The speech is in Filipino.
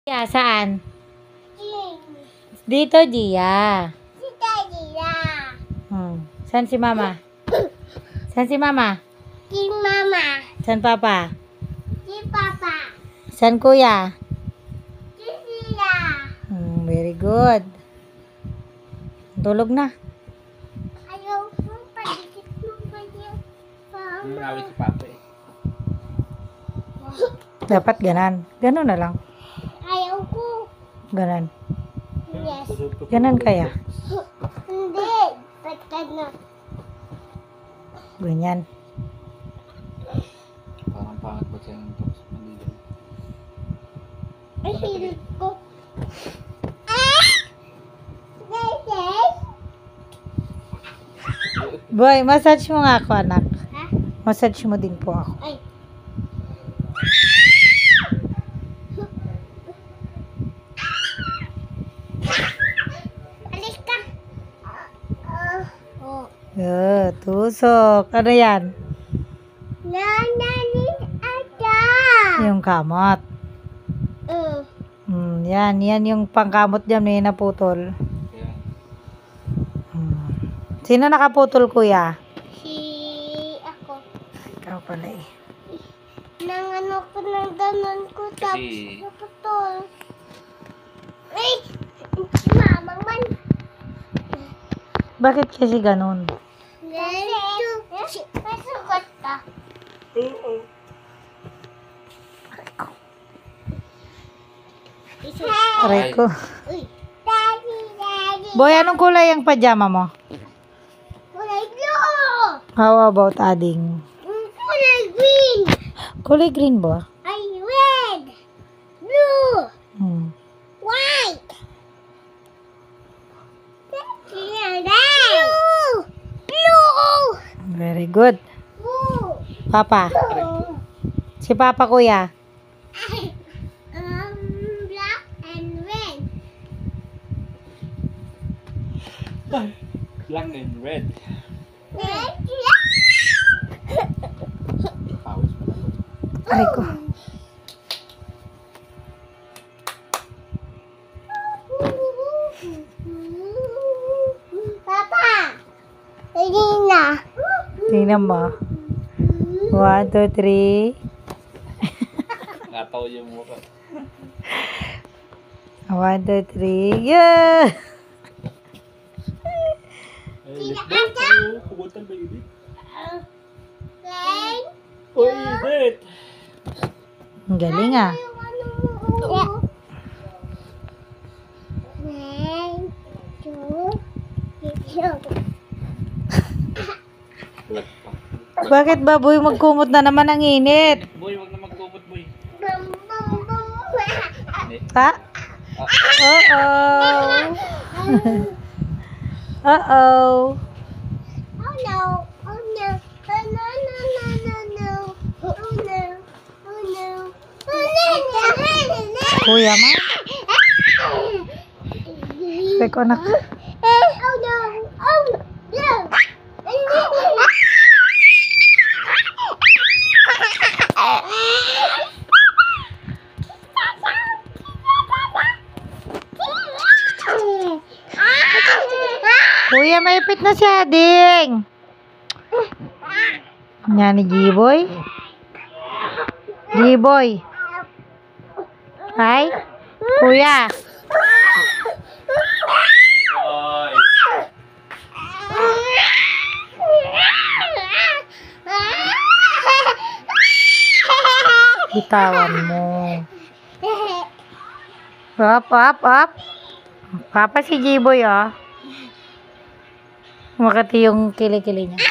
Gia, saan? Dito, Gia. Saan si Mama? Saan si Mama? Si Mama. Saan Papa? Si Papa. Saan Kuya? Si Sila. Very good. Tulog na. Ayaw ko paligid mo ba yung Mama? Awit si Papa eh. Dapat ganan. Ganon na lang. Ayaw ko. Ganan. Yes. Ganan kaya. Hindi. Ba't ka na? Ganyan. Parang pangat ba siya yung tops? Ay, silip ko. Ah! Yes. Boy, massage mo nga ako, anak. Ha? Massage mo din po ako. Ay. Alis ka. Oh. Tusok. Ano yan? Nananin ada. Yung kamot. Yan yung pangkamot dyan. May naputol. Kaya, Sino nakaputol, Kuya? Si ako. Ikaw pala eh. Nang ano ko ng ganon ko tapos Kasi- naputol. Ay! Si Mamang man. Bakit kasi ganun? Kasi masukat ka. Aray ko. Uy. Daddy. Boy, anong kulay ang pajama mo? Kulay blue. How about adding? Kulay green. Kulay green ba? Ay, red. Blue. White. Blue. Blue. Very good. Blue. Papa. Si Papa, Kuya. Black and red. black and red. Red. Pawis mo lang. Aray ko. Papa. Lina. Tingnan mo. 1, 2, 3. Nataw yung mukha. 1, 2, 3. Yeah! Ay, let's go. Pumunta ba yun? Red. Uy, init! Ang galing ah. One, two, three. Lag pa. Bakit ba, Boy? Magkumot na naman ang init. Boy, wag na magkumot, boy. Bum, bum, bum. Ha? Uh-oh. Uh-oh. Oh no! Oh no! Oh no! No! No! No! No! Oh no! Oh no! Oh no! Kuya, ma? Teko, anak. Oh no! Oh no! Kuya, maipit na si Ading. Yan ni G-Boy. G-Boy. Hi? Kuya. Boy! Bitawan mo. Up, up, up. Papa si G-Boy, oh. Makati yung kilikili niya.